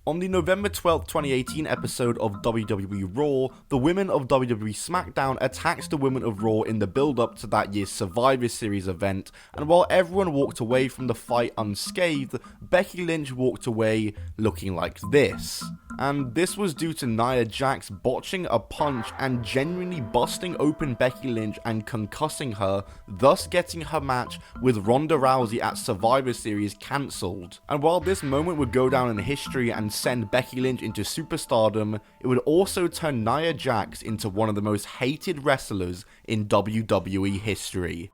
On the November 12th, 2018 episode of WWE RAW, the women of WWE SmackDown attacked the women of Raw in the build-up to that year's Survivor Series event, and while everyone walked away from the fight unscathed, Becky Lynch walked away looking like this. And this was due to Nia Jax botching a punch and genuinely busting open Becky Lynch and concussing her, thus getting her match with Ronda Rousey at Survivor Series cancelled. And while this moment would go down in history and send Becky Lynch into superstardom, it would also turn Nia Jax into one of the most hated wrestlers in WWE history.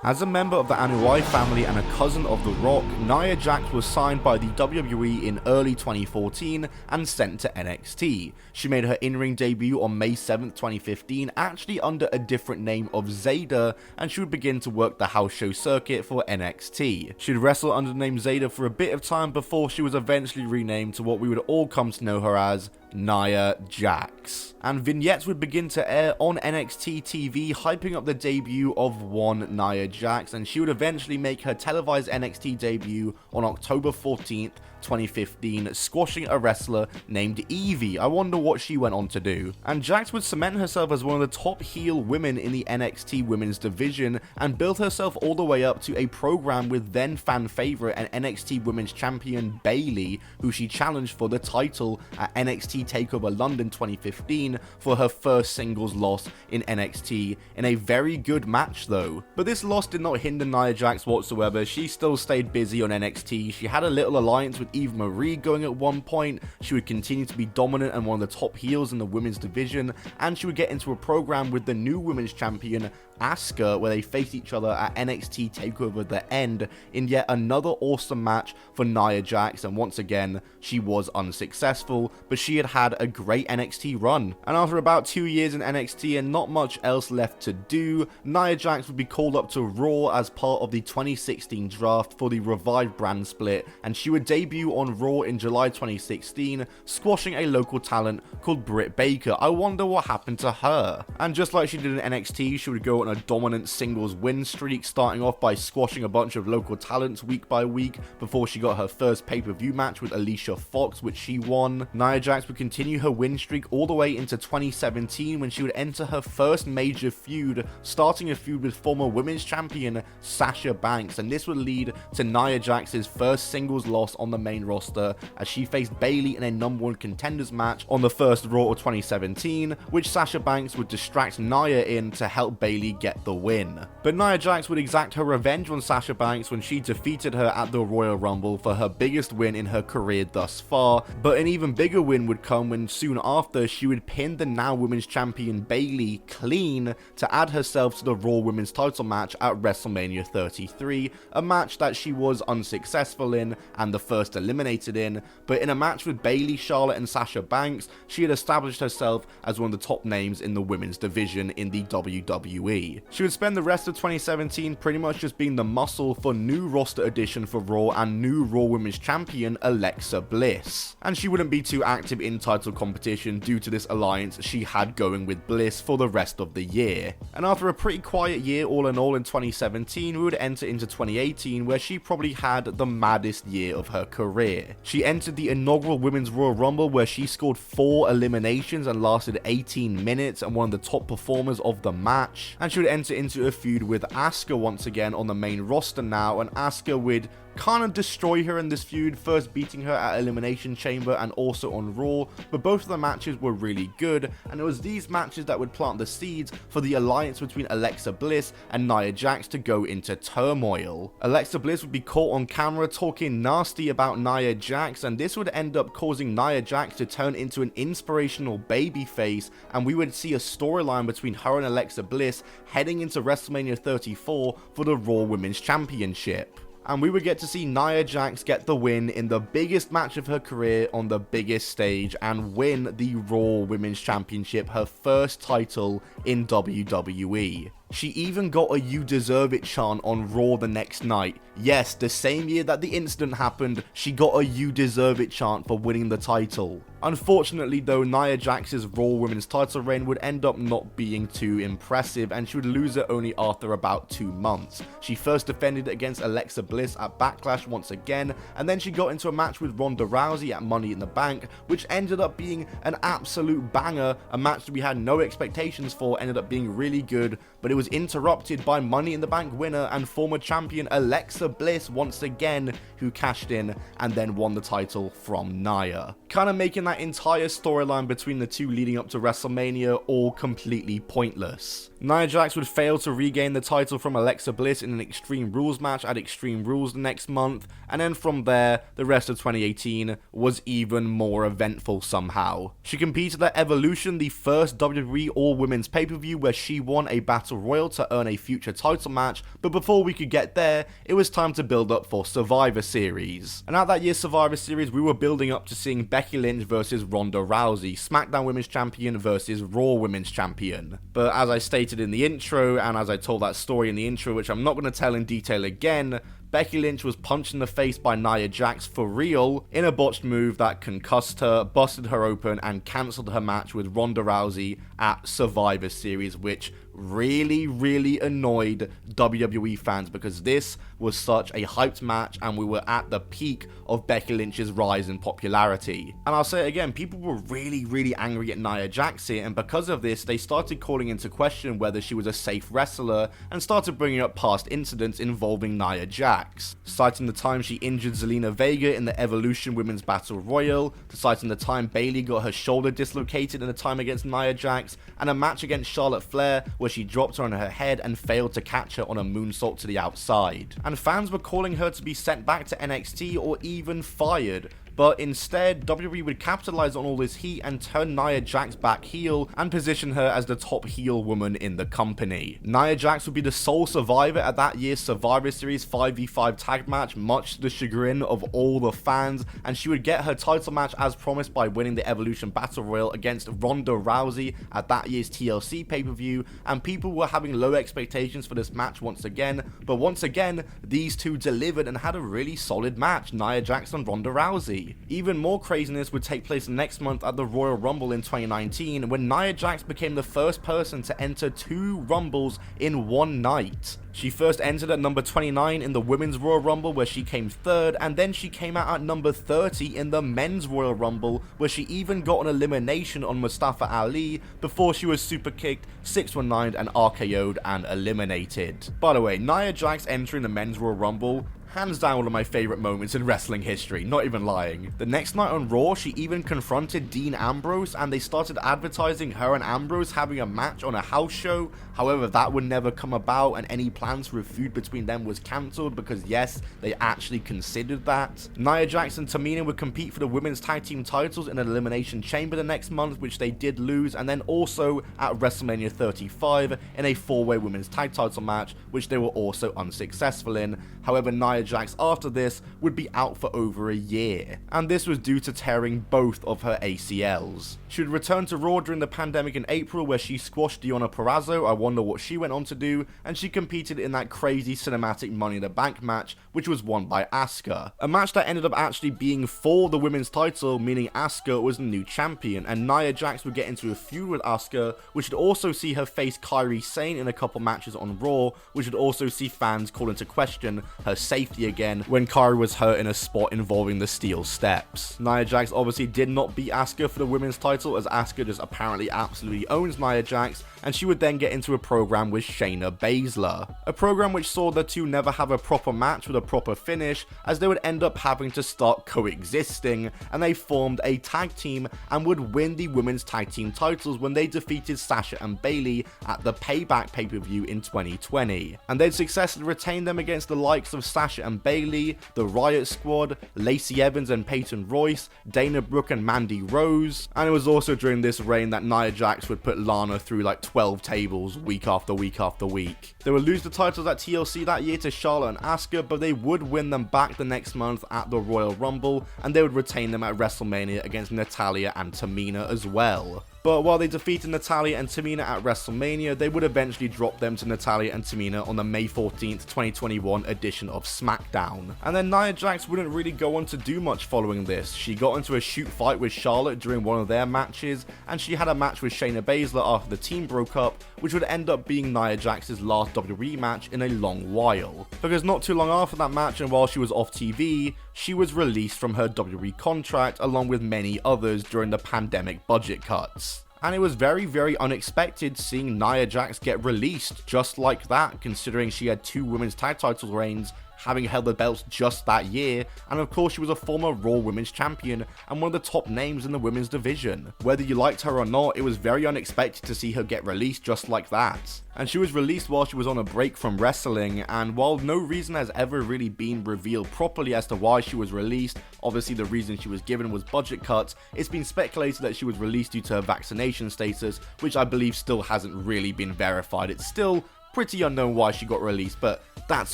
As a member of the Anoa'i family and a cousin of The Rock, Nia Jax was signed by the WWE in early 2014 and sent to NXT. She made her in-ring debut on May 7th, 2015, actually under a different name of Zayda, and she would begin to work the house show circuit for NXT. She'd wrestle under the name Zayda for a bit of time before she was eventually renamed to what we would all come to know her as Nia Jax. And vignettes would begin to air on NXT TV, hyping up the debut of one Nia Jax, and she would eventually make her televised NXT debut on October 14th, 2015, squashing a wrestler named Evie. I wonder what she went on to do. And Jax would cement herself as one of the top heel women in the NXT women's division, and build herself all the way up to a program with then fan favorite and NXT women's champion Bayley, who she challenged for the title at NXT TakeOver London 2015 for her first singles loss in NXT, in a very good match though. But this loss did not hinder Nia Jax whatsoever. She still stayed busy on NXT. She had a little alliance with Eva Marie going at one point. She would continue to be dominant and one of the top heels in the women's division, and she would get into a program with the new women's champion Asuka, where they faced each other at NXT TakeOver The End in yet another awesome match for Nia Jax, and once again she was unsuccessful, but she had a great NXT run. And after about 2 years in NXT and not much else left to do, Nia Jax would be called up to Raw as part of the 2016 draft for the revived brand split, and she would debut on Raw in July 2016, squashing a local talent called Britt Baker. I wonder what happened to her. And just like she did in NXT, she would go on a dominant singles win streak, starting off by squashing a bunch of local talents week by week before she got her first pay-per-view match with Alicia Fox, which she won. Nia Jax would continue her win streak all the way into 2017, when she would enter her first major feud, starting a feud with former women's champion Sasha Banks, and this would lead to Nia Jax's first singles loss on the main roster as she faced Bayley in a number one contenders match on the first Raw of 2017, which Sasha Banks would distract Nia in to help Bayley get the win. But Nia Jax would exact her revenge on Sasha Banks when she defeated her at the Royal Rumble for her biggest win in her career thus far, but an even bigger win would come when soon after she would pin the now women's champion Bayley clean to add herself to the Raw Women's title match at WrestleMania 33, a match that she was unsuccessful in and the first eliminated in, but in a match with Bayley, Charlotte and Sasha Banks, she had established herself as one of the top names in the women's division in the WWE. She would spend the rest of 2017 pretty much just being the muscle for new roster addition for Raw and new Raw Women's Champion Alexa Bliss. And she wouldn't be too active in title competition due to this alliance she had going with Bliss for the rest of the year. And after a pretty quiet year all in all in 2017, we would enter into 2018, where she probably had the maddest year of her career. She entered the inaugural Women's Royal Rumble, where she scored 4 eliminations and lasted 18 minutes and one of the top performers of the match. And she would enter into a feud with Asuka once again on the main roster now, and Asuka would kind of destroy her in this feud, first beating her at Elimination Chamber and also on Raw, but both of the matches were really good, and it was these matches that would plant the seeds for the alliance between Alexa Bliss and Nia Jax to go into turmoil. Alexa Bliss would be caught on camera talking nasty about Nia Jax, and this would end up causing Nia Jax to turn into an inspirational babyface, and we would see a storyline between her and Alexa Bliss heading into WrestleMania 34 for the Raw Women's Championship. And we would get to see Nia Jax get the win in the biggest match of her career on the biggest stage and win the Raw Women's Championship, her first title in WWE. She even got a "You Deserve It" chant on Raw the next night. Yes, the same year that the incident happened, she got a "You Deserve It" chant for winning the title. Unfortunately though, Nia Jax's Raw Women's title reign would end up not being too impressive, and she would lose it only after about 2 months. She first defended against Alexa Bliss at Backlash once again, and then she got into a match with Ronda Rousey at Money in the Bank, which ended up being an absolute banger, a match that we had no expectations for, ended up being really good, but it was interrupted by Money in the Bank winner and former champion Alexa Bliss once again, who cashed in and then won the title from Nia. Kinda making that entire storyline between the two leading up to WrestleMania all completely pointless. Nia Jax would fail to regain the title from Alexa Bliss in an Extreme Rules match at Extreme Rules the next month, and then from there, the rest of 2018 was even more eventful somehow. She competed at Evolution, the first WWE All-Women's pay-per-view where she won a Battle Royal to earn a future title match, but before we could get there, it was time to build up for Survivor Series. And at that year's Survivor Series, we were building up to seeing Becky Lynch versus Ronda Rousey, SmackDown Women's Champion versus Raw Women's Champion. But as I stated in the intro, and as I told that story in the intro, which I'm not going to tell in detail again, Becky Lynch was punched in the face by Nia Jax for real in a botched move that concussed her, busted her open, and cancelled her match with Ronda Rousey at Survivor Series, which really annoyed WWE fans because this was such a hyped match and we were at the peak of Becky Lynch's rise in popularity. And I'll say it again, people were really angry at Nia Jax here, and because of this they started calling into question whether she was a safe wrestler and started bringing up past incidents involving Nia Jax, citing the time she injured Zelina Vega in the Evolution Women's Battle Royal, citing the time Bayley got her shoulder dislocated in a time against Nia Jax, and a match against Charlotte Flair where she dropped her on her head and failed to catch her on a moonsault to the outside. And fans were calling her to be sent back to NXT or even fired. But instead, WWE would capitalize on all this heat and turn Nia Jax back heel and position her as the top heel woman in the company. Nia Jax would be the sole survivor at that year's Survivor Series 5v5 tag match, much to the chagrin of all the fans, and she would get her title match as promised by winning the Evolution Battle Royal against Ronda Rousey at that year's TLC pay-per-view, and people were having low expectations for this match once again, but once again, these two delivered and had a really solid match, Nia Jax and Ronda Rousey. Even more craziness would take place next month at the Royal Rumble in 2019, when Nia Jax became the first person to enter 2 Rumbles in one night. She first entered at number 29 in the Women's Royal Rumble, where she came 3rd, and then she came out at number 30 in the Men's Royal Rumble, where she even got an elimination on Mustafa Ali before she was super kicked, 619'd and RKO'd and eliminated. By the way, Nia Jax entering the Men's Royal Rumble, hands down one of my favourite moments in wrestling history, not even lying. The next night on Raw, she even confronted Dean Ambrose, and they started advertising her and Ambrose having a match on a house show. However, that would never come about, and any plans for a feud between them was cancelled because yes, they actually considered that. Nia Jax and Tamina would compete for the women's tag team titles in an Elimination Chamber the next month, which they did lose, and then also at WrestleMania 35 in a 4-way women's tag title match, which they were also unsuccessful in. However, Nia Jax after this would be out for over a year, and this was due to tearing both of her ACLs. She would return to Raw during the pandemic in April, where she squashed Deonna Purrazzo. I wonder what she went on to do, and she competed in that crazy cinematic Money in the Bank match, which was won by Asuka. A match that ended up actually being for the women's title, meaning Asuka was the new champion, and Nia Jax would get into a feud with Asuka, which would also see her face Kairi Sane in a couple matches on Raw, which would also see fans call into question her safety again when Kairi was hurt in a spot involving the steel steps. Nia Jax obviously did not beat Asuka for the women's title, as Asuka just apparently absolutely owns Nia Jax, and she would then get into a program with Shayna Baszler. A program which saw the two never have a proper match with a proper finish, as they would end up having to start coexisting, and they formed a tag team and would win the women's tag team titles when they defeated Sasha and Bayley at the Payback pay-per-view in 2020. And they'd successfully retained them against the likes of Sasha and Bayley, the Riot Squad, Lacey Evans and Peyton Royce, Dana Brooke and Mandy Rose, and it was also during this reign that Nia Jax would put Lana through like 12 tables week after week after week. They would lose the titles at TLC that year to Charlotte and Asuka, but they would win them back the next month at the Royal Rumble, and they would retain them at WrestleMania against Natalya and Tamina as well. But while they defeated Natalya and Tamina at WrestleMania, they would eventually drop them to Natalya and Tamina on the May 14th, 2021 edition of SmackDown. And then Nia Jax wouldn't really go on to do much following this. She got into a shoot fight with Charlotte during one of their matches, and she had a match with Shayna Baszler after the team broke up, which would end up being Nia Jax's last WWE match in a long while. Because not too long after that match, and while she was off TV, she was released from her WWE contract along with many others during the pandemic budget cuts. And it was very unexpected seeing Nia Jax get released just like that, considering she had 2 women's tag title reigns, having held the belts just that year, and of course she was a former Raw Women's Champion and one of the top names in the women's division. Whether you liked her or not, it was very unexpected to see her get released just like that. And she was released while she was on a break from wrestling, and while no reason has ever really been revealed properly as to why she was released, obviously the reason she was given was budget cuts, it's been speculated that she was released due to her vaccination status, which I believe still hasn't really been verified. It's still pretty unknown why she got released, but that's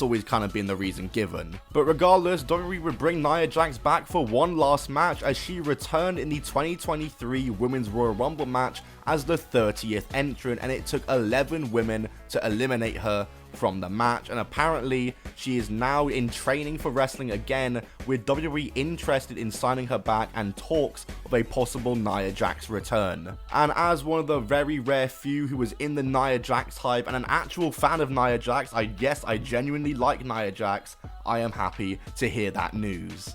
always kind of been the reason given. But regardless, WWE would bring Nia Jax back for one last match as she returned in the 2023 Women's Royal Rumble match as the 30th entrant, and it took 11 women to eliminate her from the match, and apparently she is now in training for wrestling again, with WWE interested in signing her back and talks of a possible Nia Jax return. And as one of the very rare few who was in the Nia Jax hype and an actual fan of Nia Jax, I genuinely like Nia Jax, I am happy to hear that news.